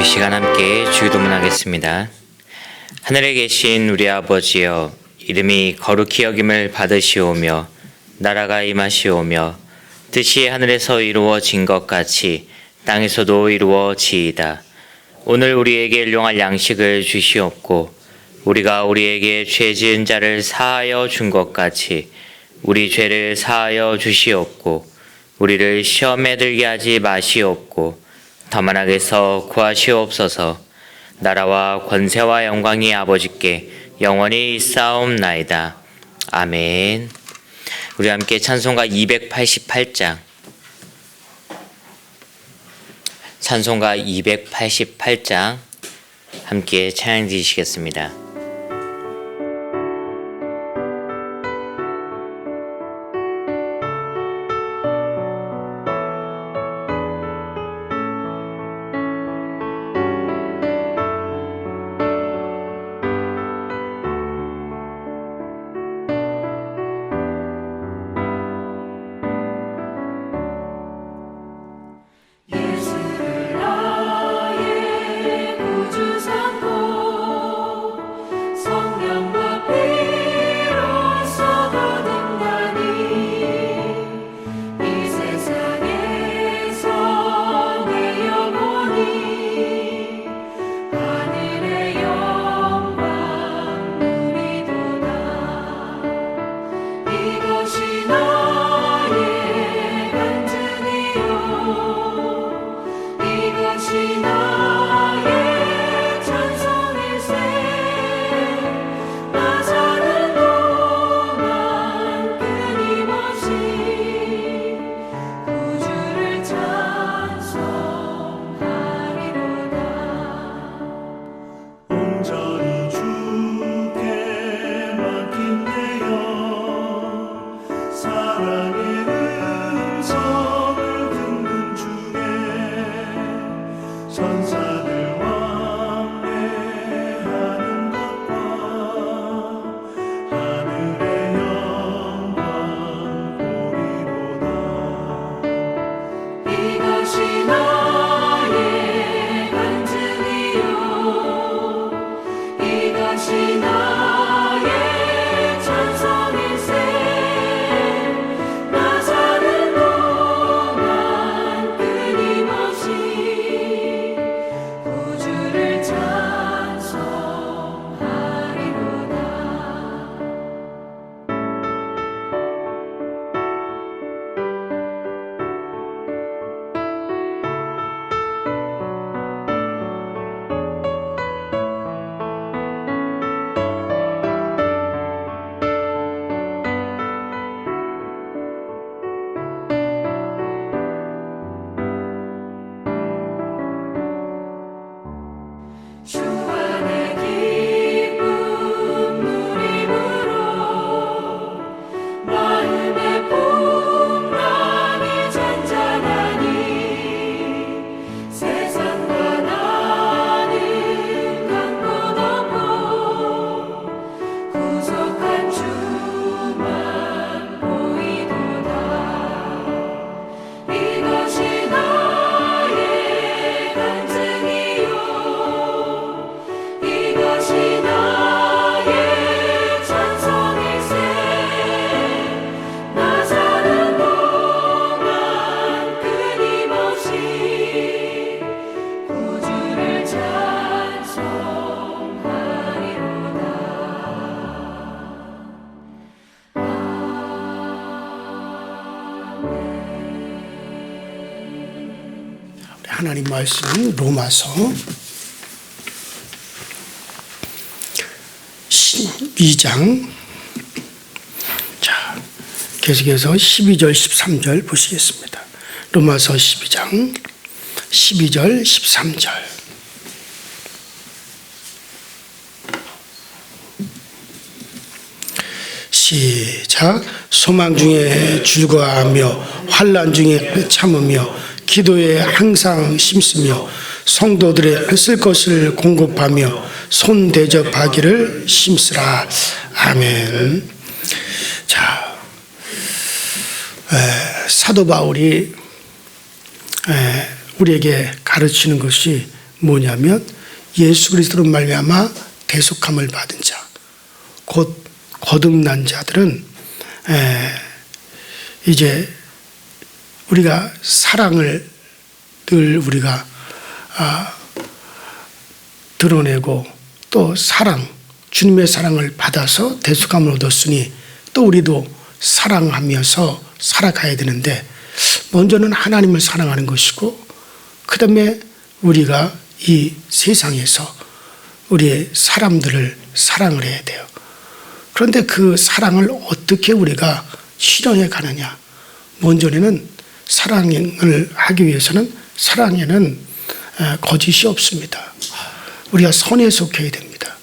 이 시간 함께 주기도문하겠습니다. 하늘에 계신 우리 아버지여, 이름이 거룩히 여김을 받으시오며 나라가 임하시오며 뜻이 하늘에서 이루어진 것 같이 땅에서도 이루어지이다. 오늘 우리에게 일용할 양식을 주시옵고 우리가 우리에게 죄 지은 자를 사하여 준 것 같이 우리 죄를 사하여 주시옵고 우리를 시험에 들게 하지 마시옵고 다만 악에서 구하시옵소서. 나라와 권세와 영광이 아버지께 영원히 있사옵나이다. 아멘. 우리 함께 찬송가 288장, 찬송가 288장 함께 찬양 드리시겠습니다. 하나님 말씀 로마서 12장, 자 계속해서 12절 13절 보시겠습니다. 로마서 12장 12절 13절. 시작. 소망 중에 즐거워하며 환난 중에 참으며 기도에 항상 힘쓰며 성도들의 쓸 것을 공급하며 손 대접하기를 힘쓰라. 아멘. 자, 사도 바울이 우리에게 가르치는 것이 뭐냐면 예수 그리스도로 말미암아 대속함을 받은 자, 곧 거듭난 자들은 이제 우리가 사랑을 늘 우리가 드러내고 또 주님의 사랑을 받아서 대속함을 얻었으니 또 우리도 사랑하면서 살아가야 되는데 먼저는 하나님을 사랑하는 것이고 그 다음에 우리가 이 세상에서 우리의 사람들을 사랑을 해야 돼요. 그런데 그 사랑을 어떻게 우리가 실현해 가느냐. 먼저는 사랑을 하기 위해서는 사랑에는 거짓이 없습니다. 우리가 선에 속해야 됩니다.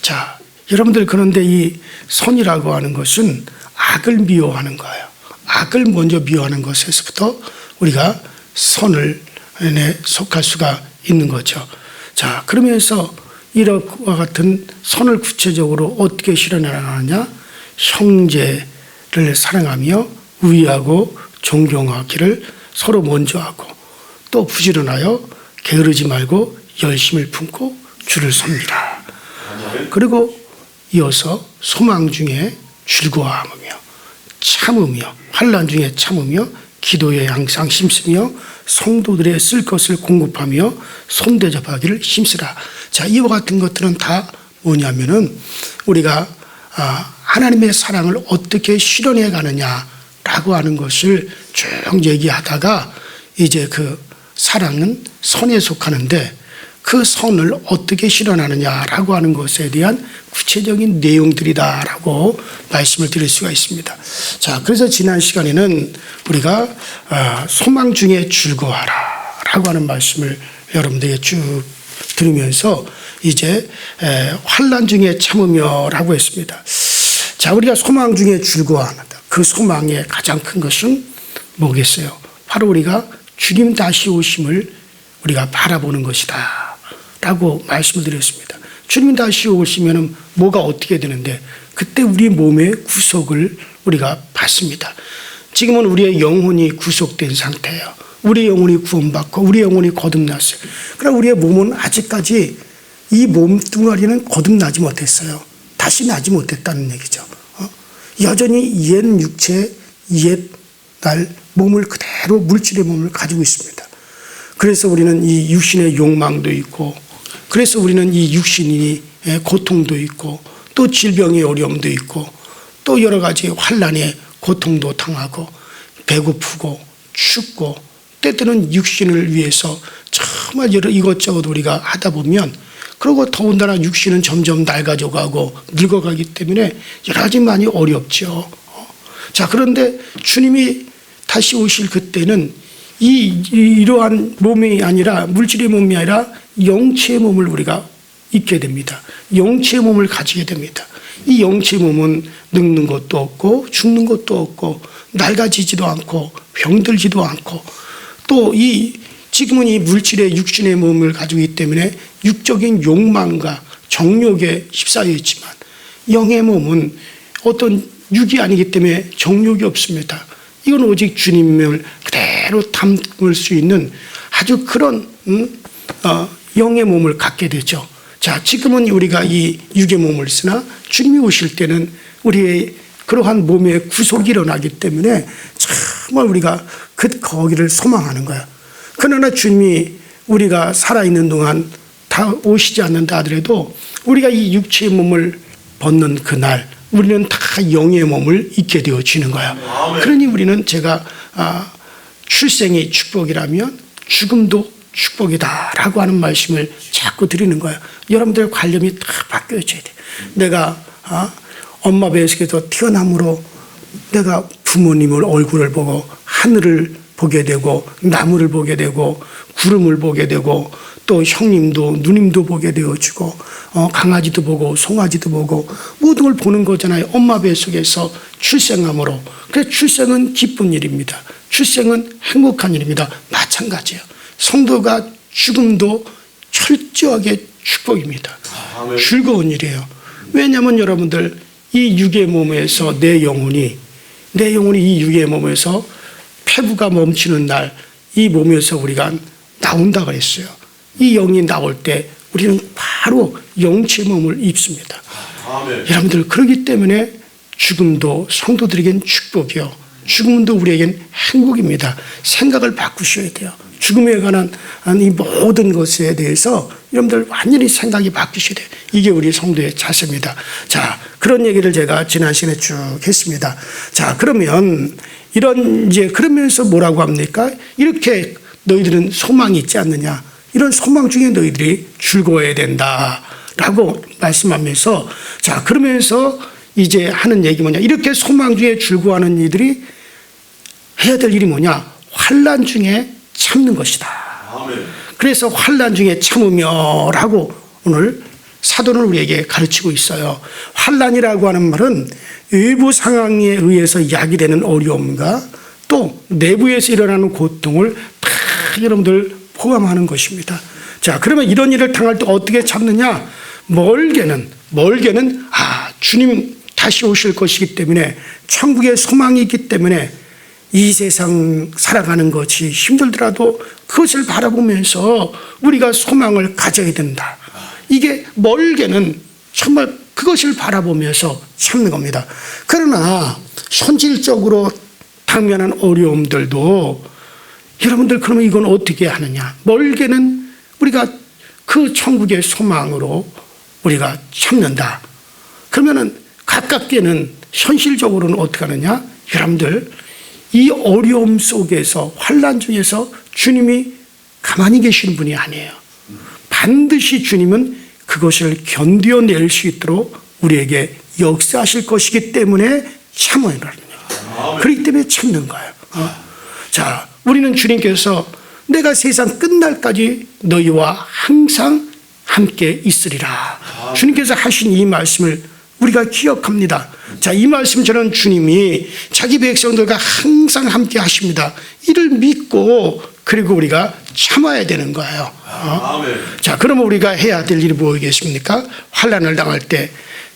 자, 여러분들 그런데 이 선이라고 하는 것은 악을 미워하는 거예요. 악을 먼저 미워하는 것에서부터 우리가 선을 속할 수가 있는 거죠. 자, 그러면서 이와 같은 선을 구체적으로 어떻게 실현하느냐? 형제를 사랑하며 우애하고 존경하기를 서로 먼저 하고 또 부지런하여 게으르지 말고 열심을 품고 주를 섭니다. 그리고 이어서 소망 중에 즐거워하며 참으며 환난 중에 참으며 기도에 항상 힘쓰며 성도들의 쓸 것을 공급하며 손대접하기를 힘쓰라. 자, 이와 같은 것들은 다 뭐냐면은 우리가 하나님의 사랑을 어떻게 실현해 가느냐라고 하는 것을 쭉 얘기하다가 이제 그 사랑은 선에 속하는데 그 선을 어떻게 실현하느냐라고 하는 것에 대한 구체적인 내용들이다라고 말씀을 드릴 수가 있습니다. 자, 그래서 지난 시간에는 우리가 소망 중에 즐거워하라라고 하는 말씀을 여러분들에게 쭉 들으면서 이제 환난 중에 참으며라고 했습니다. 자, 우리가 소망 중에 즐거워한다. 그 소망의 가장 큰 것은 뭐겠어요? 바로 우리가 주님 다시 오심을 우리가 바라보는 것이다 라고 말씀을 드렸습니다. 주님 다시 오시면 뭐가 어떻게 되는데 그때 우리 몸의 구속을 우리가 받습니다. 지금은 우리의 영혼이 구속된 상태예요. 우리 영혼이 구원받고 우리 영혼이 거듭났어요. 그러나 우리의 몸은 아직까지 이 몸뚱아리는 거듭나지 못했어요. 다시 나지 못했다는 얘기죠. 여전히 옛 육체, 옛 날 몸을 그대로 물질의 몸을 가지고 있습니다. 그래서 우리는 이 육신의 욕망도 있고 그래서 우리는 이 육신이 고통도 있고 또 질병의 어려움도 있고 또 여러 가지 환난의 고통도 당하고 배고프고 춥고 때때는 육신을 위해서 정말 이것저것 우리가 하다 보면 그리고 더군다나 육신은 점점 낡아져가고 늙어가기 때문에 여러 가지 많이 어렵죠. 자, 그런데 주님이 다시 오실 그때는 이러한 몸이 아니라 물질의 몸이 아니라 영체의 몸을 우리가 입게 됩니다. 영체의 몸을 가지게 됩니다. 이 영체의 몸은 늙는 것도 없고 죽는 것도 없고 낡아지지도 않고 병들지도 않고 또 지금은 이 물질의 육신의 몸을 가지고 있기 때문에 육적인 욕망과 정욕에 휩싸여 있지만 영의 몸은 어떤 육이 아니기 때문에 정욕이 없습니다. 이건 오직 주님을 그대로 담을 수 있는 아주 그런 영의 몸을 갖게 되죠. 자, 지금은 우리가 이 육의 몸을 쓰나 주님이 오실 때는 우리의 그러한 몸의 구속이 일어나기 때문에 정말 우리가 거기를 소망하는 거야. 그러나 주님이 우리가 살아있는 동안 다 오시지 않는다 하더라도 우리가 이 육체의 몸을 벗는 그날 우리는 다 영의 몸을 입게 되어지는 거야. 그러니 우리는 제가 출생이 축복이라면 죽음도 축복이다라고 하는 말씀을 자꾸 드리는 거야. 여러분들의 관념이 다 바뀌어져야 돼. 내가 엄마 배에서 태어남으로 내가 부모님을 얼굴을 보고 하늘을 보게 되고 나무를 보게 되고 구름을 보게 되고 또 형님도 누님도 보게 되어지고 강아지도 보고 송아지도 보고 모든 걸 보는 거잖아요. 엄마 배 속에서 출생함으로. 그래서 출생은 기쁜 일입니다. 출생은 행복한 일입니다. 마찬가지예요. 성도가 죽음도 철저하게 축복입니다. 즐거운 일이에요. 왜냐하면 여러분들 이 육의 몸에서 내 영혼이 이 육의 몸에서 폐부가 멈추는 날 이 몸에서 우리가 나온다 그랬어요. 이 영이 나올 때 우리는 바로 영체의 몸을 입습니다. 여러분들 그렇기 때문에 죽음도 성도들에겐 축복이요, 죽음도 우리에겐 행복입니다. 생각을 바꾸셔야 돼요. 죽음에 관한 이 모든 것에 대해서 여러분들 완전히 생각이 바뀌셔야 돼요. 이게 우리 성도의 자세입니다. 자, 그런 얘기를 제가 지난 시간에 쭉 했습니다. 자, 그러면 이런 이제 그러면서 뭐라고 합니까? 이렇게 너희들은 소망이 있지 않느냐? 이런 소망 중에 너희들이 즐거워야 된다라고 말씀하면서, 자, 그러면서 이제 하는 얘기 뭐냐? 이렇게 소망 중에 즐거워하는 이들이 해야 될 일이 뭐냐? 환난 중에 참는 것이다. 그래서 환난 중에 참으며라고 오늘 사도는 우리에게 가르치고 있어요. 환난이라고 하는 말은 외부 상황에 의해서 야기되는 어려움과 또 내부에서 일어나는 고통을 다 여러분들 포함하는 것입니다. 자, 그러면 이런 일을 당할 때 어떻게 참느냐? 멀게는 주님 다시 오실 것이기 때문에, 천국의 소망이 있기 때문에 이 세상 살아가는 것이 힘들더라도 그것을 바라보면서 우리가 소망을 가져야 된다. 이게 멀게는 정말 그것을 바라보면서 참는 겁니다. 그러나 현실적으로 당면한 어려움들도 여러분들 그러면 이건 어떻게 하느냐? 멀게는 우리가 그 천국의 소망으로 우리가 참는다. 그러면은 가깝게는 현실적으로는 어떻게 하느냐? 여러분들 이 어려움 속에서, 환난 중에서 주님이 가만히 계시는 분이 아니에요. 반드시 주님은 그것을 견뎌낼 수 있도록 우리에게 역사하실 것이기 때문에 참아야 합니다. 그렇기 때문에 참는 거예요. 자, 우리는 주님께서 내가 세상 끝날까지 너희와 항상 함께 있으리라. 주님께서 하신 이 말씀을 우리가 기억합니다. 자, 이 말씀처럼 주님이 자기 백성들과 항상 함께 하십니다. 이를 믿고 그리고 우리가 참아야 되는 거예요. 자, 그러면 우리가 해야 될 일이 뭐겠습니까? 환난을 당할 때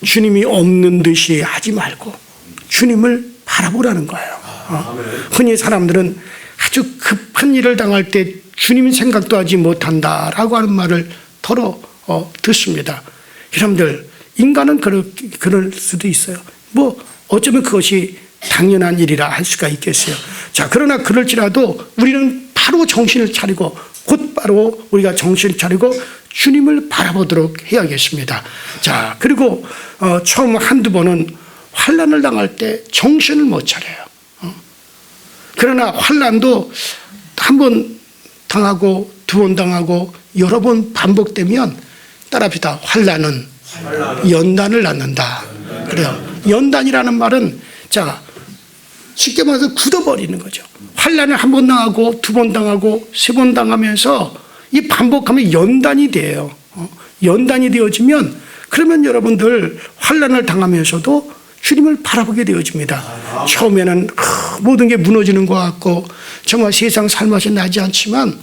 주님이 없는 듯이 하지 말고 주님을 바라보라는 거예요. 흔히 사람들은 아주 급한 일을 당할 때 주님 생각도 하지 못한다라고 하는 말을 털어 듣습니다. 여러분들 인간은 그럴 수도 있어요. 뭐 어쩌면 그것이 당연한 일이라 할 수가 있겠어요. 자, 그러나 그럴지라도 우리는 바로 정신을 차리고 곧바로 우리가 정신을 차리고 주님을 바라보도록 해야겠습니다. 자, 그리고 처음 한두 번은 환난을 당할 때 정신을 못 차려요. 그러나 환난도 한 번 당하고 두 번 당하고 여러 번 반복되면 따라합시다. 환난은 연단을 낳는다. 그래요. 연단이라는 말은 자, 쉽게 말해서 굳어버리는 거죠. 환난을 한 번 당하고 두 번 당하고 세 번 당하면서 이 반복하면 연단이 돼요. 연단이 되어지면 그러면 여러분들 환난을 당하면서도 주님을 바라보게 되어집니다. 처음에는 모든 게 무너지는 것 같고 정말 세상 살맛이 나지 않지만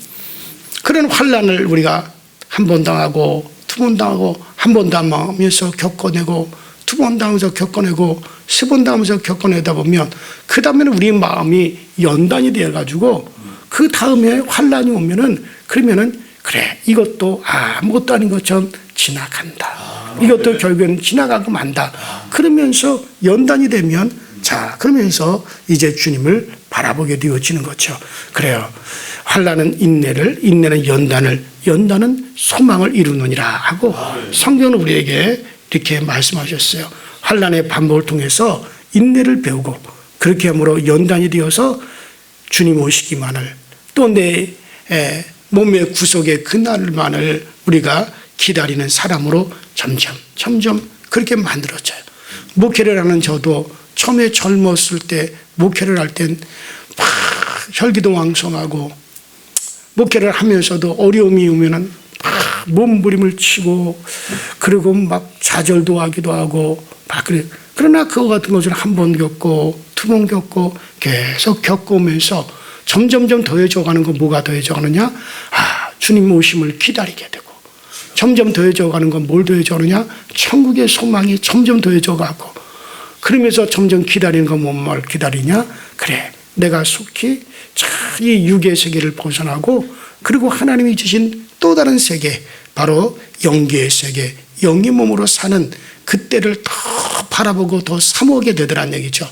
그런 환난을 우리가 한 번 당하고 두 번 당하고 한 번 당하면서 겪어내고 두 번 당하면서 겪어내고 세 번 당하면서 겪어내다 보면 그 다음에는 우리 마음이 연단이 되어가지고 그 다음에 환난이 오면은 그러면은 그래, 이것도 아무것도 아닌 것처럼 지나간다. 이것도 결국엔 지나가고 만다. 그러면서 연단이 되면 자, 그러면서 이제 주님을 바라보게 되어지는 거죠. 그래요. 환난은 인내를, 인내는 연단을, 연단은 소망을 이루느니라 하고 성경은 우리에게 이렇게 말씀하셨어요. 환난의 반복을 통해서 인내를 배우고 그렇게 함으로 연단이 되어서 주님 오시기만을 또 내 몸의 구속의 그날만을 우리가 기다리는 사람으로 점점 그렇게 만들어져요. 목회를 하는 저도 처음에 젊었을 때 목회를 할 땐 막 혈기도 왕성하고 목회를 하면서도 어려움이 오면은 막 몸부림을 치고 그리고 막 좌절도 하기도 하고 막 그래. 그러나 그거 같은 것을 한 번 겪고 두 번 겪고 계속 겪으면서 점점점 더해져 가는 건 뭐가 더해져 가느냐? 주님 오심을 기다리게 되고 점점 더해져 가는 건 뭘 더해져 가느냐? 천국의 소망이 점점 더해져 가고 그러면서 점점 기다리는 건 뭔 말 기다리냐? 그래, 내가 속히 잘 이 육의 세계를 벗어나고 그리고 하나님이 주신 또 다른 세계, 바로 영계의 세계, 영의 몸으로 사는 그때를 더 바라보고 더 사모하게 되더란 얘기죠.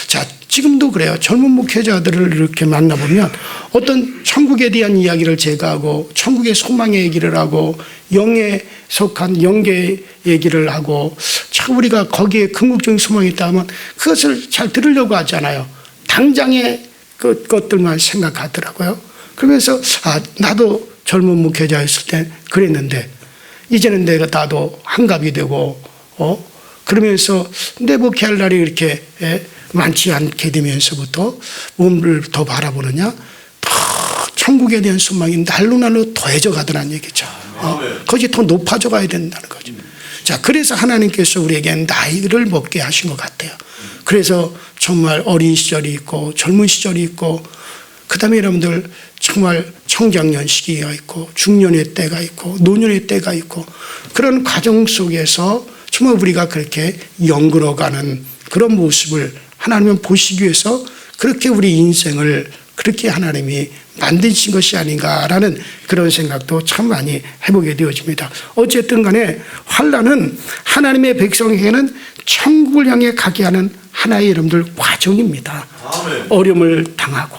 자, 지금도 그래요. 젊은 목회자들을 이렇게 만나보면 어떤 천국에 대한 이야기를 제가 하고 천국의 소망의 얘기를 하고 영에 속한 영계 얘기를 하고 참 우리가 거기에 궁극적인 소망이 있다면 그것을 잘 들으려고 하잖아요. 당장의 것들만 생각하더라고요. 그러면서 나도 젊은 목회자였을 때 그랬는데 이제는 나도 한갑이 되고 그러면서 내 목회할 날이 이렇게 많지 않게 되면서부터 몸을 더 바라보느냐, 더 천국에 대한 소망이 날로 더해져 가더란 얘기죠. 거기 더 높아져 가야 된다는 거죠. 자, 그래서 하나님께서 우리에게 나이를 먹게 하신 것 같아요. 그래서 정말 어린 시절이 있고 젊은 시절이 있고 그다음에 여러분들 정말 청장년 시기가 있고 중년의 때가 있고 노년의 때가 있고 그런 과정 속에서 정말 우리가 그렇게 연그러가는 그런 모습을 하나님은 보시기 위해서 그렇게 우리 인생을 그렇게 하나님이 만드신 것이 아닌가라는 그런 생각도 참 많이 해보게 되어집니다. 어쨌든 간에 환난은 하나님의 백성에게는 천국을 향해 가게 하는 하나의 여러분들 과정입니다. 어려움을 당하고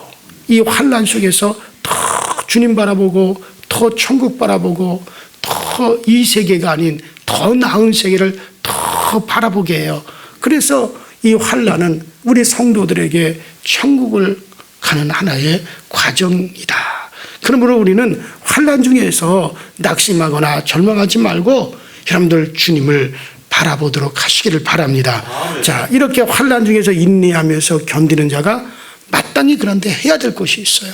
이 환난 속에서 더 주님 바라보고 더 천국 바라보고 더 이 세계가 아닌 더 나은 세계를 더 바라보게 해요. 그래서 이 환난은 우리 성도들에게 천국을 가는 하나의 과정이다. 그러므로 우리는 환난 중에서 낙심하거나 절망하지 말고 여러분들 주님을 바라보도록 하시기를 바랍니다. 자, 이렇게 환난 중에서 인내하면서 견디는 자가 마땅히 그런데 해야 될 것이 있어요.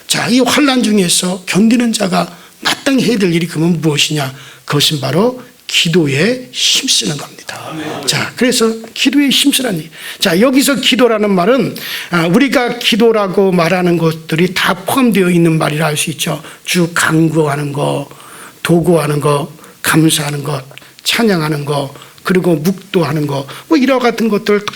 자, 이 환난 중에서 견디는 자가 마땅히 해야 될 일이 그러면 무엇이냐? 그것은 바로 기도에 힘쓰는 겁니다. 자, 그래서 기도에 힘쓰라는 얘기. 자, 여기서 기도라는 말은 우리가 기도라고 말하는 것들이 다 포함되어 있는 말이라 할 수 있죠. 주 간구하는 거, 도구하는 거, 감사하는 것, 찬양하는 거, 그리고 묵도하는 거, 뭐 이와 같은 것들 다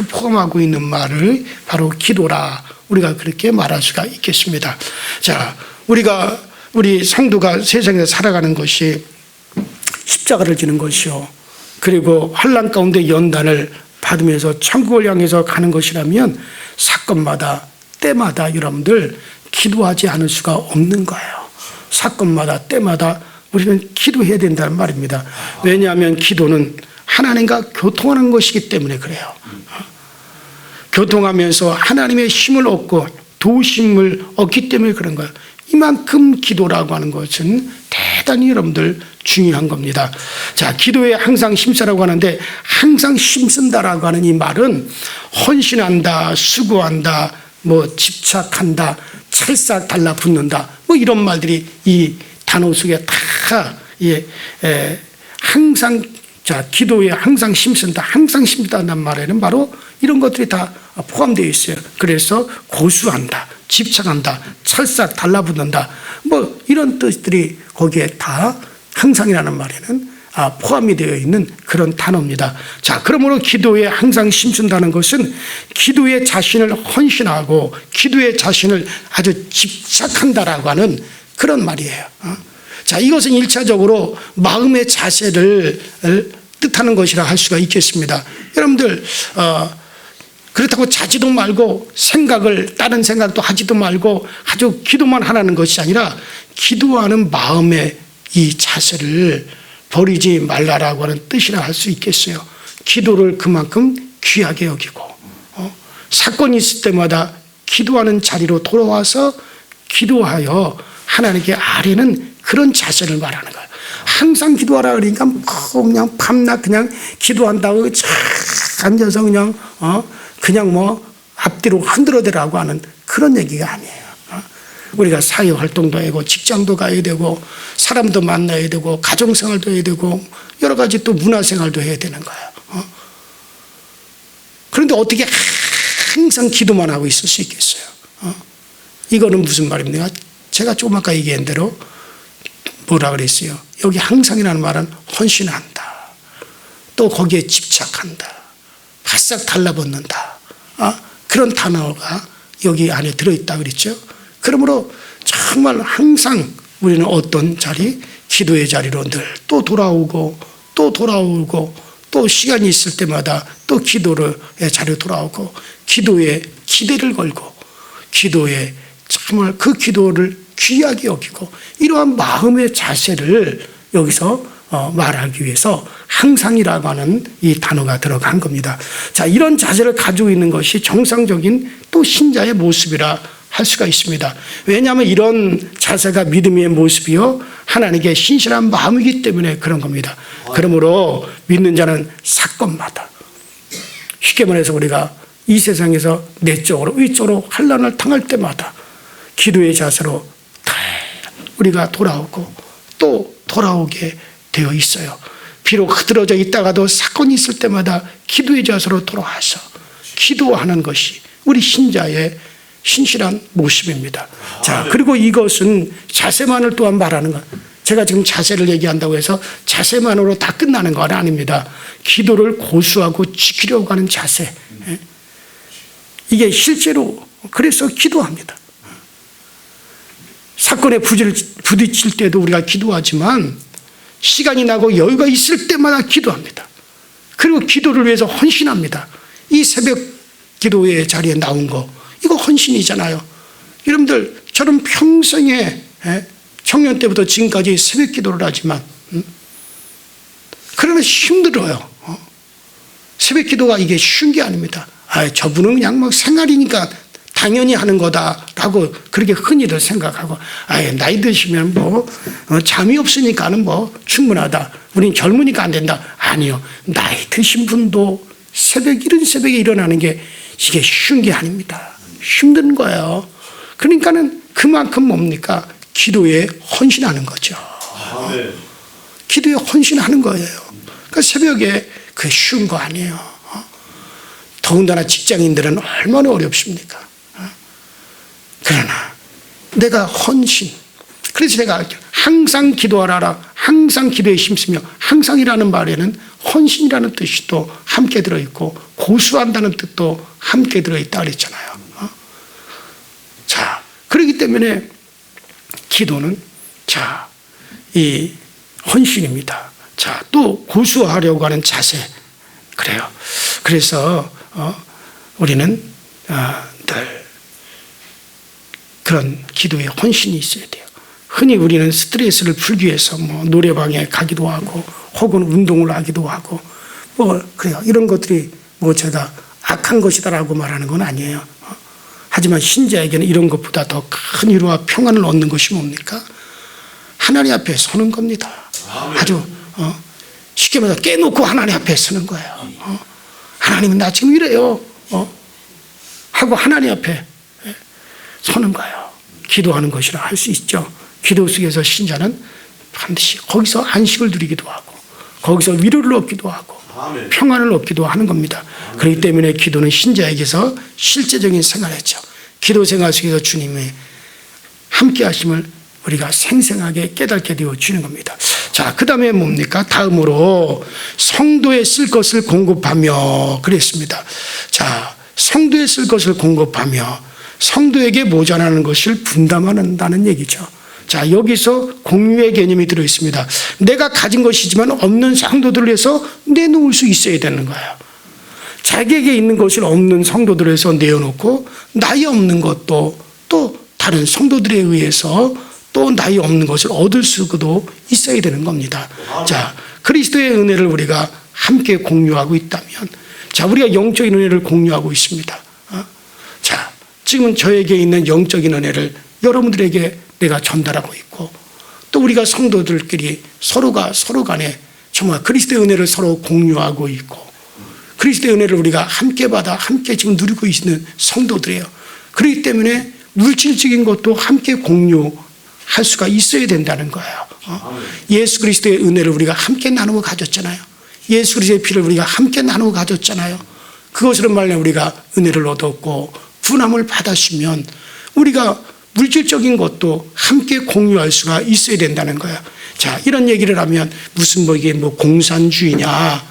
포함하고 있는 말을 바로 기도라. 우리가 그렇게 말할 수가 있겠습니다. 자, 우리 성도가 세상에서 살아가는 것이 십자가를 지는 것이요, 그리고 환난 가운데 연단을 받으면서 천국을 향해서 가는 것이라면 사건마다 때마다 여러분들 기도하지 않을 수가 없는 거예요. 사건마다 때마다 우리는 기도해야 된다는 말입니다. 왜냐하면 기도는 하나님과 교통하는 것이기 때문에 그래요. 교통하면서 하나님의 힘을 얻고 도우심을 얻기 때문에 그런 거예요. 이만큼 기도라고 하는 것은 대단히 여러분들 중요한 겁니다. 자, 기도에 항상 힘쓰라고 하는데 항상 힘쓴다라고 하는 이 말은 헌신한다, 수고한다, 뭐 집착한다, 찰싹 달라붙는다, 뭐 이런 말들이 이 단어 속에 다 항상, 자, 기도에 항상 힘쓴다, 항상 힘쓴다는 말에는 바로 이런 것들이 다 포함되어 있어요. 그래서 고수한다, 집착한다, 찰싹 달라붙는다, 뭐 이런 뜻들이 거기에 다 항상이라는 말에는 포함이 되어 있는 그런 단어입니다. 자, 그러므로 기도에 항상 힘쓴다는 것은 기도에 자신을 헌신하고 기도에 자신을 아주 집착한다라고 하는 그런 말이에요. 자, 이것은 1차적으로 마음의 자세를 뜻하는 것이라 할 수가 있겠습니다. 여러분들 그렇다고 자지도 말고 다른 생각도 하지도 말고 아주 기도만 하라는 것이 아니라 기도하는 마음의 이 자세를 버리지 말라라고 하는 뜻이라 할 수 있겠어요. 기도를 그만큼 귀하게 여기고 사건이 있을 때마다 기도하는 자리로 돌아와서 기도하여 하나님께 아뢰는 그런 자세를 말하는 거예요. 항상 기도하라 그러니까 그냥 밤낮 그냥 기도한다고 쫙 앉아서 그냥 뭐 앞뒤로 흔들어대라고 하는 그런 얘기가 아니에요. 우리가 사회활동도 하고 직장도 가야 되고 사람도 만나야 되고 가정생활도 해야 되고 여러 가지 또 문화생활도 해야 되는 거예요. 그런데 어떻게 항상 기도만 하고 있을 수 있겠어요? 이거는 무슨 말입니까? 제가 조금 아까 얘기한 대로 뭐라 그랬어요? 여기 항상이라는 말은 헌신한다, 또 거기에 집착한다, 바싹 달라붙는다, 그런 단어가 여기 안에 들어있다 그랬죠. 그러므로 정말 항상 우리는 어떤 자리, 기도의 자리로 늘 또 돌아오고 또 돌아오고 또 시간이 있을 때마다 또 기도의 자리로 돌아오고 기도에 기대를 걸고 기도에 정말 그 기도를 귀하게 여기고 이러한 마음의 자세를 여기서 말하기 위해서 항상이라고 하는 이 단어가 들어간 겁니다. 자, 이런 자세를 가지고 있는 것이 정상적인 또 신자의 모습이라 할 수가 있습니다. 왜냐하면 이런 자세가 믿음의 모습이요 하나님께 신실한 마음이기 때문에 그런 겁니다. 그러므로 믿는 자는 사건마다 쉽게 말해서 우리가 이 세상에서 내적으로 위쪽으로 환난을 당할 때마다 기도의 자세로 우리가 돌아오고 또 돌아오게 되어 있어요. 비록 흐트러져 있다가도 사건이 있을 때마다 기도의 자세로 돌아와서 기도하는 것이 우리 신자의 신실한 모습입니다. 자, 그리고 이것은 자세만을 또한 말하는 것. 제가 지금 자세를 얘기한다고 해서 자세만으로 다 끝나는 건 아닙니다. 기도를 고수하고 지키려고 하는 자세. 이게 실제로 그래서 기도합니다. 사건에 부딪힐 때도 우리가 기도하지만 시간이 나고 여유가 있을 때마다 기도합니다. 그리고 기도를 위해서 헌신합니다. 이 새벽 기도의 자리에 나온 거 이거 헌신이잖아요. 여러분들 저는 평생에 청년 때부터 지금까지 새벽 기도를 하지만 그러나 힘들어요. 새벽 기도가 이게 쉬운 게 아닙니다. 저분은 그냥 뭐 생활이니까 당연히 하는 거다라고 그렇게 흔히들 생각하고 나이 드시면 뭐 잠이 없으니까는 뭐 충분하다. 우린 젊으니까 안 된다. 아니요. 나이 드신 분도 이런 새벽에 일어나는 게 이게 쉬운 게 아닙니다. 힘든 거예요. 그러니까는 그만큼 뭡니까? 기도에 헌신하는 거죠. 기도에 헌신하는 거예요. 그러니까 새벽에 그게 쉬운 거 아니에요. 더군다나 직장인들은 얼마나 어렵습니까? 그러나 내가 헌신. 그래서 내가 항상 기도하라. 항상 기도에 힘쓰며 항상이라는 말에는 헌신이라는 뜻이 또 함께 들어있고 고수한다는 뜻도 함께 들어있다 그랬잖아요. 자, 그렇기 때문에 기도는 이 헌신입니다. 자, 또 고수하려고 하는 자세. 그래요. 그래서 우리는 늘 그런 기도에 헌신이 있어야 돼요. 흔히 우리는 스트레스를 풀기 위해서 뭐 노래방에 가기도 하고 혹은 운동을 하기도 하고 뭐 그래요. 이런 것들이 뭐 제가 악한 것이다라고 말하는 건 아니에요. 하지만 신자에게는 이런 것보다 더 큰 위로와 평안을 얻는 것이 뭡니까? 하나님 앞에 서는 겁니다. 아주 쉽게 말해서 깨놓고 하나님 앞에 서는 거예요. 하나님 나 지금 이래요. 하고 하나님 앞에 서는 거예요. 기도하는 것이라 할 수 있죠. 기도 속에서 신자는 반드시 거기서 안식을 누리기도 하고 거기서 위로를 얻기도 하고 평안을 얻기도 하는 겁니다. 그렇기 때문에 기도는 신자에게서 실제적인 생활이죠. 기도 생활 속에서 주님의 함께 하심을 우리가 생생하게 깨닫게 되어 주는 겁니다. 자, 그 다음에 뭡니까? 다음으로 성도에 쓸 것을 공급하며 그랬습니다. 자, 성도에 쓸 것을 공급하며 성도에게 모자라는 것을 분담한다는 얘기죠. 자, 여기서 공유의 개념이 들어있습니다. 내가 가진 것이지만 없는 성도들을 위해서 내놓을 수 있어야 되는 거예요. 자기에게 있는 것을 없는 성도들을 위해서 내어놓고 나이 없는 것도 또 다른 성도들에 의해서 또 나이 없는 것을 얻을 수도 있어야 되는 겁니다. 자, 그리스도의 은혜를 우리가 함께 공유하고 있다면, 자, 우리가 영적인 은혜를 공유하고 있습니다. 자, 지금은 저에게 있는 영적인 은혜를 여러분들에게 내가 전달하고 있고, 또 우리가 성도들끼리 서로가 서로 간에 정말 그리스도의 은혜를 서로 공유하고 있고, 그리스도의 은혜를 우리가 함께 받아 함께 지금 누리고 있는 성도들이에요. 그렇기 때문에 물질적인 것도 함께 공유할 수가 있어야 된다는 거예요. 예수 그리스도의 은혜를 우리가 함께 나누고 가졌잖아요. 예수 그리스도의 피를 우리가 함께 나누고 가졌잖아요. 그것으로 말하면 우리가 은혜를 얻었고 구원함을 받았으면 우리가 물질적인 것도 함께 공유할 수가 있어야 된다는 거예요. 자, 이런 얘기를 하면 무슨 이게 공산주의냐라고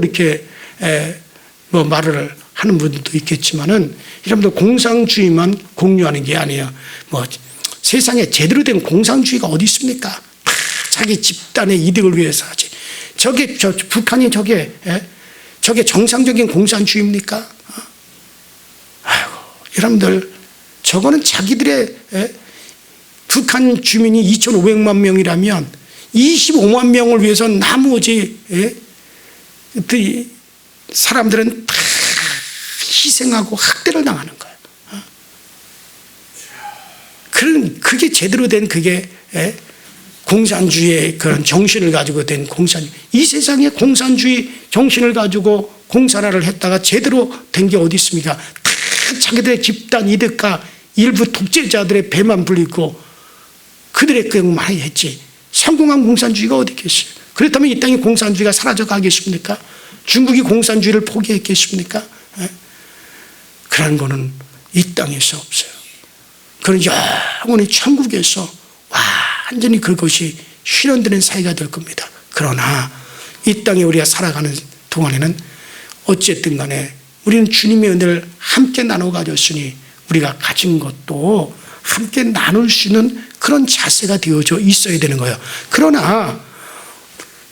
이렇게 말을 하는 분들도 있겠지만은 여러분들 공산주의만 공유하는 게 아니에요. 뭐 세상에 제대로 된 공산주의가 어디 있습니까? 다 자기 집단의 이득을 위해서 하지. 북한이 저게 정상적인 공산주의입니까? 아이고, 여러분들 저거는 자기들의 북한 주민이 2,500만 명이라면 25만 명을 위해서 나머지 사람들은 다 희생하고 학대를 당하는 거예요. 그게 제대로 된 공산주의의 그런 정신을 가지고 된 공산주의. 이 세상에 공산주의 정신을 가지고 공산화를 했다가 제대로 된 게 어디 있습니까? 다 자기들의 집단 이득과 일부 독재자들의 배만 불리고 그들의 것만 했지. 성공한 공산주의가 어디 있겠어요? 그렇다면 이 땅에 공산주의가 사라져 가겠습니까? 중국이 공산주의를 포기했겠습니까? 그런 거는 이 땅에서 없어요. 그건 영원히 천국에서 완전히 그것이 실현되는 사회가 될 겁니다. 그러나 이 땅에 우리가 살아가는 동안에는 어쨌든 간에 우리는 주님의 은혜를 함께 나눠 가졌으니 우리가 가진 것도 함께 나눌 수 있는 그런 자세가 되어져 있어야 되는 거예요. 그러나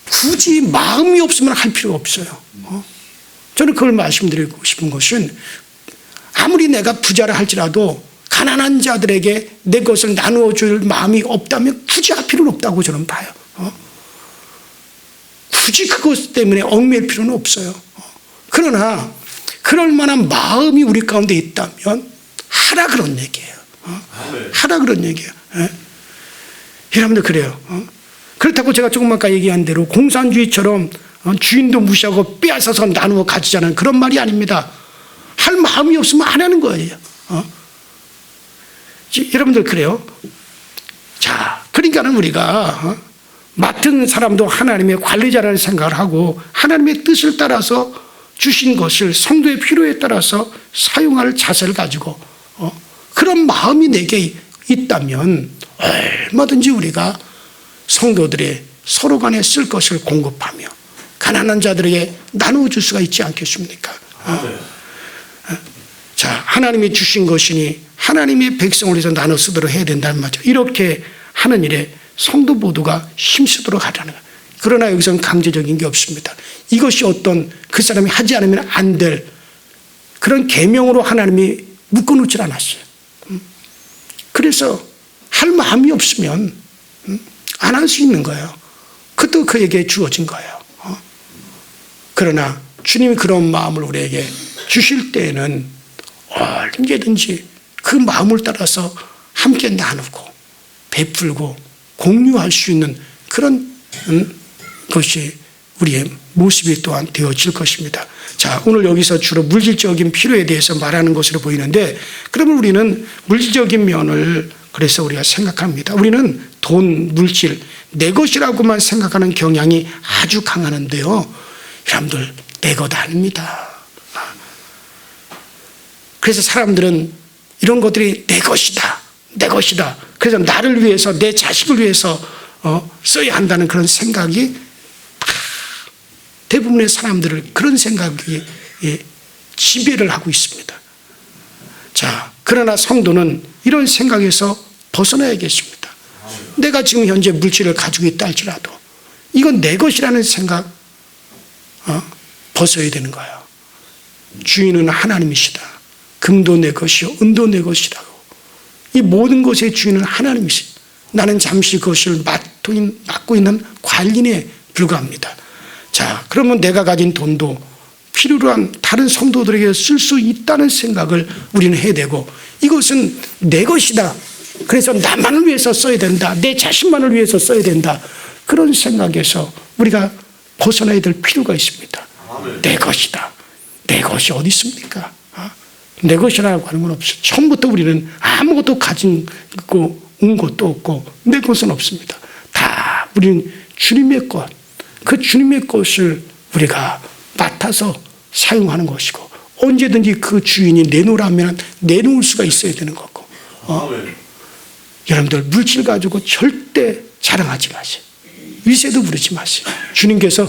굳이 마음이 없으면 할 필요가 없어요. 저는 그걸 말씀드리고 싶은 것은 아무리 내가 부자라 할지라도 가난한 자들에게 내 것을 나누어 줄 마음이 없다면 굳이 할 필요는 없다고 저는 봐요. 굳이 그것 때문에 얽매일 필요는 없어요. 그러나 그럴 만한 마음이 우리 가운데 있다면 하라 그런 얘기예요. 하라 그런 얘기예요. 여러분들 그래요. 그렇다고 제가 조금 아까 얘기한 대로 공산주의처럼 주인도 무시하고 빼앗아서 나누어 가지자는 그런 말이 아닙니다. 할 마음이 없으면 안 하는 거예요. 여러분들 그래요. 자, 그러니까는 우리가 맡은 사람도 하나님의 관리자라는 생각을 하고 하나님의 뜻을 따라서 주신 것을 성도의 필요에 따라서 사용할 자세를 가지고 그런 마음이 내게 있다면 얼마든지 우리가 성도들의 서로 간에 쓸 것을 공급하며 가난한 자들에게 나누어 줄 수가 있지 않겠습니까? 자, 하나님이 주신 것이니 하나님의 백성을 위해서 나눠 쓰도록 해야 된다는 말이죠. 이렇게 하는 일에 성도 모두가 힘쓰도록 하라는 거예요. 그러나 여기서는 강제적인 게 없습니다. 이것이 어떤 그 사람이 하지 않으면 안 될 그런 계명으로 하나님이 묶어놓질 않았어요. 그래서 할 마음이 없으면 안 할 수 있는 거예요. 그것도 그에게 주어진 거예요. 그러나 주님이 그런 마음을 우리에게 주실 때에는 언제든지 그 마음을 따라서 함께 나누고 베풀고 공유할 수 있는 그런 것이 우리의 모습이 또한 되어질 것입니다. 자, 오늘 여기서 주로 물질적인 필요에 대해서 말하는 것으로 보이는데 그러면 우리는 물질적인 면을 그래서 우리가 생각합니다. 우리는 돈, 물질, 내 것이라고만 생각하는 경향이 아주 강하는데요. 여러분들 내 것 아닙니다. 그래서 사람들은 이런 것들이 내 것이다. 내 것이다. 그래서 나를 위해서 내 자식을 위해서 써야 한다는 그런 생각이 대부분의 사람들을 그런 생각이 지배를 하고 있습니다. 자, 그러나 성도는 이런 생각에서 벗어나야겠습니다. 내가 지금 현재 물질을 가지고 있다 할지라도 이건 내 것이라는 생각 벗어야 되는 거예요. 주인은 하나님이시다. 금도 내 것이요 은도 내 것이라고. 이 모든 것의 주인은 하나님이시다. 나는 잠시 그것을 맡고 있는 관리인에 불과합니다. 자, 그러면 내가 가진 돈도 필요로 한 다른 성도들에게 쓸 수 있다는 생각을 우리는 해야 되고 이것은 내 것이다. 그래서 나만을 위해서 써야 된다. 내 자신만을 위해서 써야 된다. 그런 생각에서 우리가 벗어나야 될 필요가 있습니다. 내 것이다. 내 것이 어디 있습니까? 내 것이라고 하는 건 없어요. 처음부터 우리는 아무것도 가지고 온 것도 없고 내 것은 없습니다. 다 우리는 주님의 것, 그 주님의 것을 우리가 맡아서 사용하는 것이고 언제든지 그 주인이 내놓으라면 내놓을 수가 있어야 되는 거고 여러분들 물질 가지고 절대 자랑하지 마세요. 위세도 부르지 마세요. 주님께서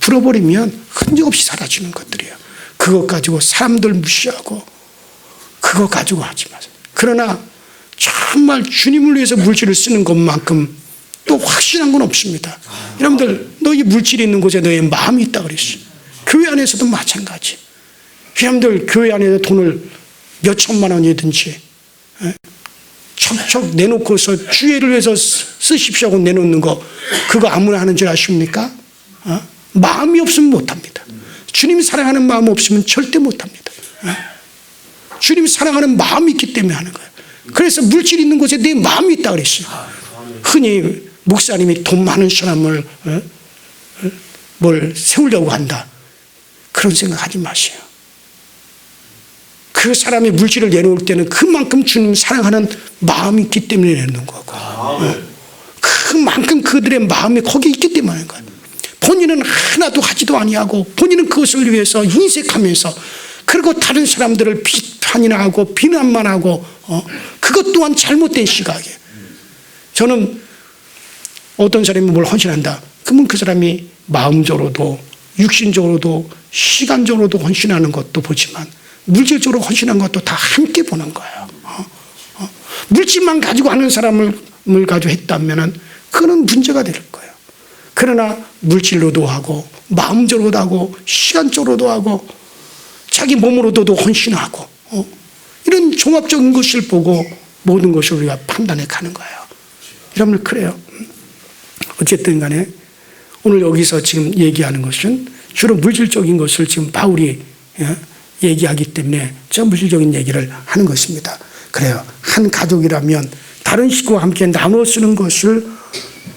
풀어버리면 흔적 없이 사라지는 것들이에요. 그 그것 가지고 사람들 무시하고 그거 가지고 하지 마세요. 그러나 정말 주님을 위해서 물질을 쓰는 것만큼 또 확신한 건 없습니다. 여러분들, 너희 물질이 있는 곳에 너의 마음이 있다 그랬어요. 교회 안에서도 마찬가지. 여러분들, 교회 안에서 돈을 몇 천만 원이든지 척척 내놓고서 주의를 위해서 쓰십시오 하고 내놓는 거, 그거 아무나 하는 줄 아십니까? 마음이 없으면 못합니다. 주님 사랑하는 마음 없으면 절대 못합니다. 주님 사랑하는 마음이 있기 때문에 하는 거예요. 그래서 물질 있는 곳에 내 마음이 있다 그랬어요. 흔히 목사님이 돈 많은 사람을 뭘 세우려고 한다, 그런 생각하지 마세요. 그 사람이 물질을 내놓을 때는 그만큼 주님 사랑하는 마음이 있기 때문에 내놓는 거고, 그만큼 그들의 마음이 거기 있기 때문에 하는 거예요. 본인은 하나도 하지도 아니하고 본인은 그것을 위해서 인색하면서, 그리고 다른 사람들을 비판이나 하고 비난만 하고, 그것 또한 잘못된 시각이에요. 저는 어떤 사람이 뭘 헌신한다 그러면 그 사람이 마음적으로도 육신적으로도 시간적으로도 헌신하는 것도 보지만 물질적으로 헌신한 것도 다 함께 보는 거예요. 물질만 가지고 하는 사람을 가지고 했다면 그거는 문제가 될 거예요. 그러나 물질로도 하고 마음적으로도 하고 시간적으로도 하고 자기 몸으로도 헌신하고, 이런 종합적인 것을 보고 모든 것을 우리가 판단해 가는 거예요. 여러분들, 그래요. 어쨌든 간에 오늘 여기서 지금 얘기하는 것은 주로 물질적인 것을 지금 바울이 얘기하기 때문에 저 물질적인 얘기를 하는 것입니다. 그래요. 한 가족이라면 다른 식구와 함께 나누어 쓰는 것을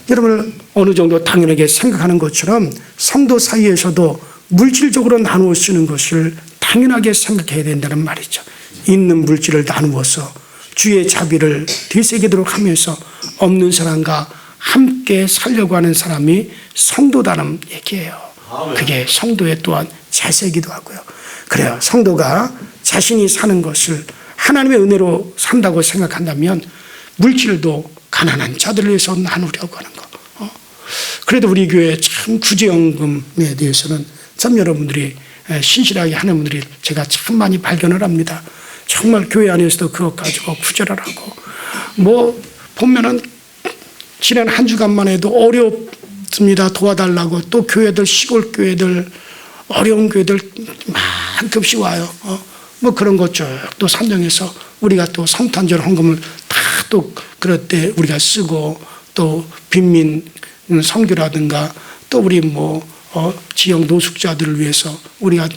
여러분 어느 정도 당연하게 생각하는 것처럼 성도 사이에서도 물질적으로 나누어 쓰는 것을 당연하게 생각해야 된다는 말이죠. 있는 물질을 나누어서 주의 자비를 되새기도록 하면서 없는 사람과 함께 살려고 하는 사람이 성도다는 얘기예요. 그게 성도의 또한 자세이기도 하고요. 그래요. 성도가 자신이 사는 것을 하나님의 은혜로 산다고 생각한다면 물질도 가난한 자들을 위해서 나누려고 하는 거. 그래도 우리 교회 참 구제연금에 대해서는 참 여러분들이 신실하게 하는 분들이 제가 참 많이 발견을 합니다. 정말 교회 안에서도 그것 가지고 구제를 하고, 뭐 보면은 지난 한 주간만 해도 어렵습니다 도와달라고 또 교회들, 시골 교회들, 어려운 교회들 만큼씩 와요. 뭐 그런 것 쭉 또 산정해서 우리가 또 성탄절 헌금을 다 또 그럴 때 우리가 쓰고, 또 빈민 선교라든가 또 우리 뭐 지역 노숙자들을 위해서 우리가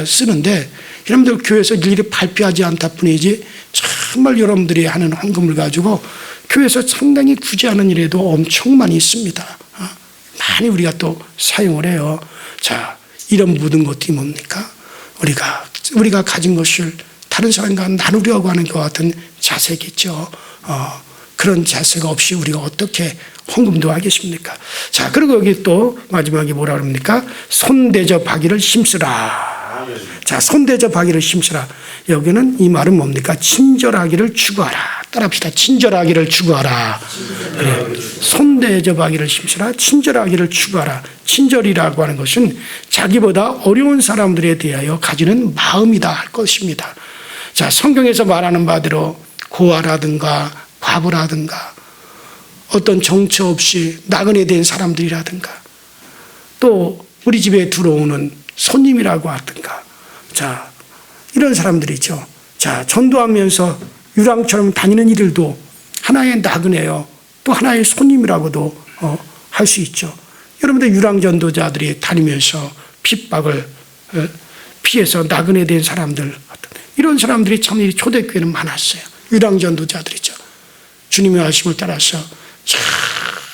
쓰는데, 여러분들 교회에서 일일이 발표하지 않다 뿐이지 정말 여러분들이 하는 헌금을 가지고 교회에서 상당히 구제하는 일에도 엄청 많이 있습니다. 많이 우리가 또 사용을 해요. 자, 이런 모든 것들이 뭡니까? 우리가 가진 것을 다른 사람과 나누려고 하는 것 같은 자세겠죠. 그런 자세가 없이 우리가 어떻게 헌금도 하겠습니까? 자, 그리고 여기 또 마지막에 뭐라 그럽니까? 손대접하기를 힘쓰라. 자, 손대접하기를 힘쓰라. 여기는 이 말은 뭡니까? 친절하기를 추구하라. 따라합시다. 친절하기를 추구하라. 그래. 손대접하기를 힘쓰라. 친절하기를 추구하라. 친절이라고 하는 것은 자기보다 어려운 사람들에 대하여 가지는 마음이다 할 것입니다. 자, 성경에서 말하는 바대로 고아라든가 과부라든가 어떤 정처 없이 나그네 된 사람들이라든가 또 우리 집에 들어오는 손님이라고 하든가, 자, 이런 사람들이죠. 자, 전도하면서 유랑처럼 다니는 이들도 하나의 나그네요, 또 하나의 손님이라고도 할 수 있죠. 여러분들 유랑 전도자들이 다니면서 핍박을 피해서 나그네 된 사람들, 이런 사람들이 참 이 초대교회는 많았어요. 유랑 전도자들이죠. 주님의 말씀을 따라서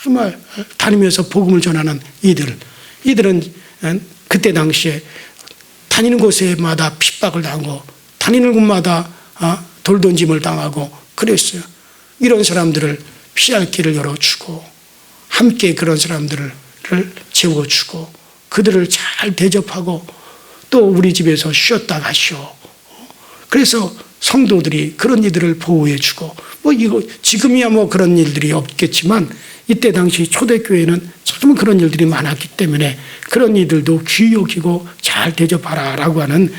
정말 다니면서 복음을 전하는 이들은 그때 당시에 다니는 곳에마다 핍박을 당하고 다니는 곳마다 돌던짐을 당하고 그랬어요. 이런 사람들을 피할 길을 열어주고 함께 그런 사람들을 재워주고 그들을 잘 대접하고 또 우리 집에서 쉬었다 가시오. 그래서 성도들이 그런 이들을 보호해주고 뭐 이거 지금이야 뭐 그런 일들이 없겠지만 이때 당시 초대교회는 참 그런 일들이 많았기 때문에 그런 이들도 귀히 여기고 잘 대접하라라고 하는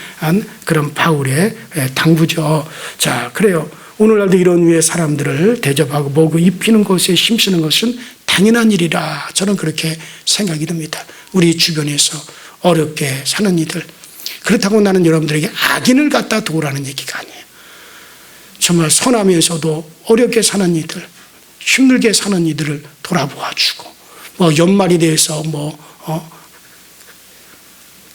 그런 바울의 당부죠. 자, 그래요. 오늘날도 이런 위에 사람들을 대접하고 먹고 입히는 것에 힘쓰는 것은 당연한 일이라 저는 그렇게 생각이 듭니다. 우리 주변에서 어렵게 사는 이들. 그렇다고 나는 여러분들에게 악인을 갖다 도우라는 얘기가 아니에요. 정말 선하면서도 어렵게 사는 이들, 힘들게 사는 이들을 돌아보아주고, 뭐 연말이 돼서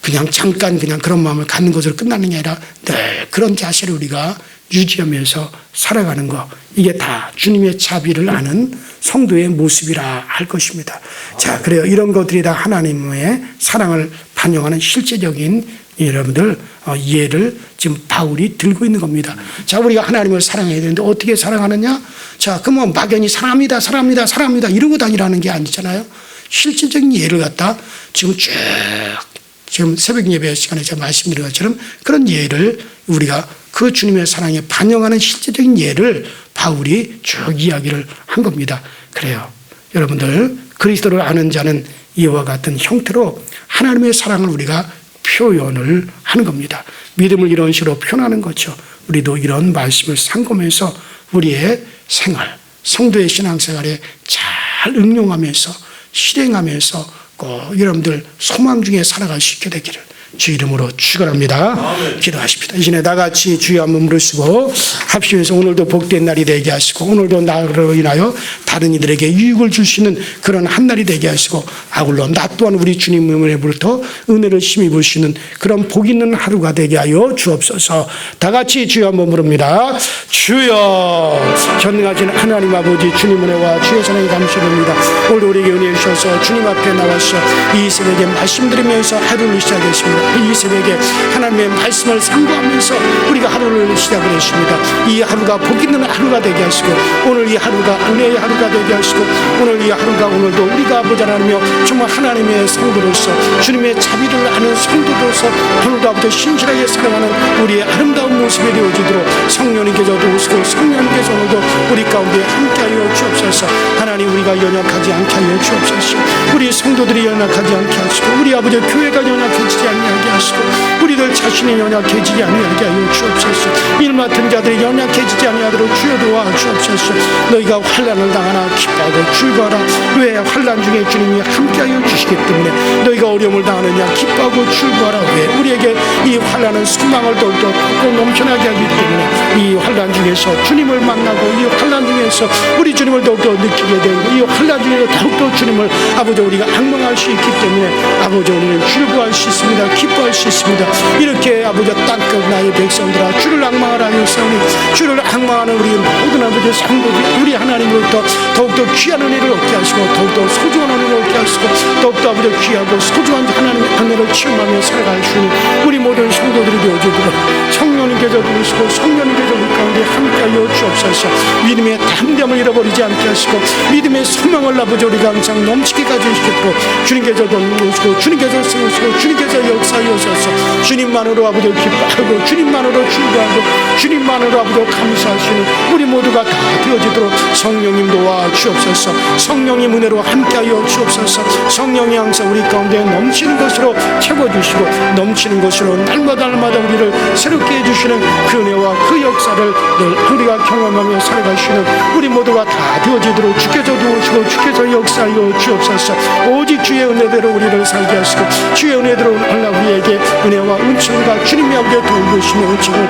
그냥 잠깐 그냥 그런 마음을 갖는 것으로 끝나는 게 아니라 늘 그런 자세를 우리가 유지하면서 살아가는 것, 이게 다 주님의 자비를 아는 성도의 모습이라 할 것입니다. 자, 그래요. 이런 것들이 다 하나님의 사랑을 반영하는 실제적인 여러분들 이해를 지금 바울이 들고 있는 겁니다. 자, 우리가 하나님을 사랑해야 되는데 어떻게 사랑하느냐? 자, 그러면 막연히 사랑합니다, 사랑합니다, 사랑합니다 이러고 다니라는 게 아니잖아요. 실질적인 예를 갖다 지금 새벽 예배 시간에 제가 말씀드린 것처럼 그런 예를 우리가 그 주님의 사랑에 반영하는 실제적인 예를 바울이 쭉 이야기를 한 겁니다. 그래요. 여러분들 그리스도를 아는 자는 이와 같은 형태로 하나님의 사랑을 우리가 표현을 하는 겁니다. 믿음을 이런 식으로 표현하는 거죠. 우리도 이런 말씀을 상고하면서 우리의 생활, 성도의 신앙생활에 잘 응용하면서 실행하면서 꼭 여러분들 소망 중에 살아갈 수 있게 되기를 주 이름으로 축원합니다. 기도하십시다. 이 시간에 나같이 주여 한번 부르시고 합심해서 오늘도 복된 날이 되게 하시고 오늘도 나로 인하여 다른 이들에게 유익을 줄 수 있는 그런 한 날이 되게 하시고 아울러 나 또한 우리 주님으로부터 은혜를 힘입을 수 있는 그런 복 있는 하루가 되게 하여 주옵소서. 다 같이 주여 한번 부릅니다. 주여. 전능하신 하나님 아버지 주님 은혜와 주의 사랑이 감사드립니다. 오늘도 우리에게 은혜 주셔서 주님 앞에 나와서 이 새벽에 말씀드리면서 하루를 시작했습니다. 이 새벽에 하나님의 말씀을 상고하면서 우리가 하루를 시작을 했습니다. 이 하루가 복 있는 하루가 되게 하시고 오늘 이 하루가 은혜의 하루가 되게 하시고 오늘 이 하루가 오늘도 우리가 아버지 하나님이여 정말 하나님의 성도로서 주님의 자비를 아는 성도로서 오늘도 아버지 신실하게 살아가는 우리의 아름다운 모습이 되어지도록 성령님께서 도우시고 성령님께서 오늘도 우리 가운데 함께하여 주옵소서. 하나님 우리가 연약하지 않게 하여 주옵소서. 우리 성도들이 연약하지 않게 하시고 우리 아버지 교회가 연약해지지 않게 하시고 우리들 자신이 연약해지지 않게 하여 주옵소서. 일 맡은 자들이 연약해지지 아니하도록 주여 도와 주옵소서. 너희가 환난을 당하나 기뻐하고 즐거워라. 왜? 환난 중에 주님이 함께하여 주시기 때문에. 너희가 어려움을 당하느냐 기뻐하고 즐거워라. 왜? 우리에게 이 환난은 소망을 더욱더 꼭 넘쳐나게 하기 때문에 이 환난 중에서 주님을 만나고 이 환난 중에서 우리 주님을 더욱더 느끼게 되고 이 환난 중에서 더욱더 주님을 아버지 우리가 악망할 수 있기 때문에 아버지 우리는 즐거워할 수 있습니다. 기뻐할 수 있습니다. 이렇게 아버지 땅끝 나의 백성들아 주를 악망하라 하였사오니 주를 악망하는 우리 모든 아버지 성도들 우리 하나님으로부터 더욱더 귀한 은혜를 얻게 하시고 더욱더 소중한 은혜를 얻게 하시고 더욱더 아버지 귀하고 소중한 하나님의 은혜를 체험하며 살아갈 수 있는 우리 모든 성도들이 되어주도록 성령님께서 도우시고 성령님께서 우리 가운데 함께하여 주옵소서. 믿음의 담대함을 잃어버리지 않게 하시고 믿음의 소망을 아버지 우리가 항상 넘치게 가져주시도록 주님께서 도우시고 주님께서 세우시고 주님께서 역사하셔서 주님만으로 아버지 기뻐하고 주님만으로 즐거워하고 주님만으로 아버지 감사하시는 우리 모두가 다 되어지도록 성령님 도와 주옵소서. 성령님 은혜로 함께하여 주옵소서. 성령이 항상 우리 가운데 넘치는 것으로 채워주시고 넘치는 것으로 날마다 우리를 새롭게 해주시는 그 은혜와 그 역사를 늘 우리가 경험하며 살아가시는 우리 모두가 다 되어지도록 주께서 도우시고 주께서 역사하여 주옵소서. 오직 주의 은혜대로 우리를 살게 하시고 주의 은혜대로 오늘날 우리에게 은혜와 은총과 주님의 아버지의 도우시며 은총을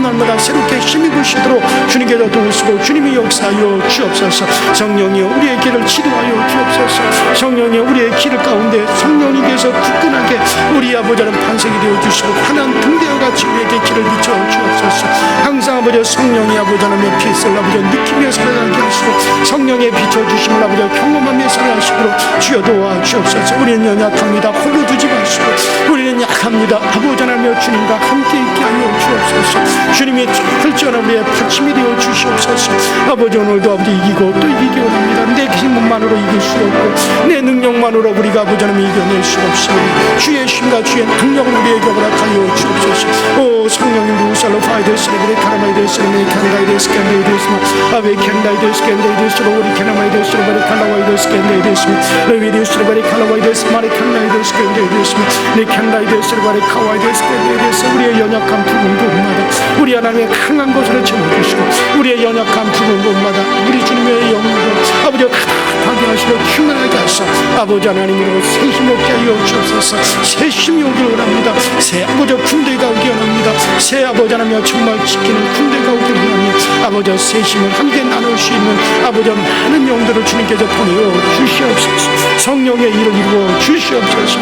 날마다 새롭게 힘입으시도록 주님께서 도우시고 주님이 역사하여 주옵소서. 성령이여 우리의 길을 지도하여 주옵소서. 성령이여 우리의 길 가운데 성령님께서 굳건하게 우리 아버지는 반석이 되어주시고 환한 등대와 같이 우리에게 길을 비춰 주옵소서. 항상 아버지 성령이 아버지 하나님의 빛을 아버지 느끼며 살아가게 하시고 성령의 비춰주심을 아버지 경험하며 살아가시도록 주여 도와 주옵소서. 우리는 연약합니다. 홀로 두지 마시고 우리는 우리는 약합니다. 아버지 하나님 주님과 함께 있게 하여 주옵소서. 주님이 철저한 우리의 받침이 되어 주시옵소서. 아버지 오늘도 아버지 이기고 또 이기기 원합니다. 내 힘만으로 이길 수 없고 내 능력만으로 우리가 아버지 하나님 이겨낼 수 없습니다. 주의 힘과 주의 능력을 우리에게 허락하여 주옵소서. 오 성령님 루살로 파이데스레그레 카라마이데스레메 칸다이데스 캔데이데스마 아베 캔다이데스 캔데이데스로 우리 캐나마이데스로 바리 칼라와이데스 캔데이데스마 레위데스로 바리 칼라와이데스 마리 칸다이데스 캔데이데스마 네 캔다이데스로 바리 카와이데스 캔데이데스 우리의 연약한 부분 곳마다 우리 하나님의 강한 것으로 채워주시고 우리의 연약한 부분 곳마다 우리 주님의 영광 아버지가 가득하게 하시고 충만하게 하사 아버지 하나님으로 새 힘 얻게 하여 주옵소서. 새 힘이 오기 원합니다. 새 아버지 군대가 오기 원합니다. 새 아버지 하나님 정말 지키는 군대가 오기 원합니다. 아버지 새 힘을 함께 나눌 수 있는 아버지 많은 영들을 주님께서 보내어 주시옵소서. 성령의 일을 이루어 주시옵소서.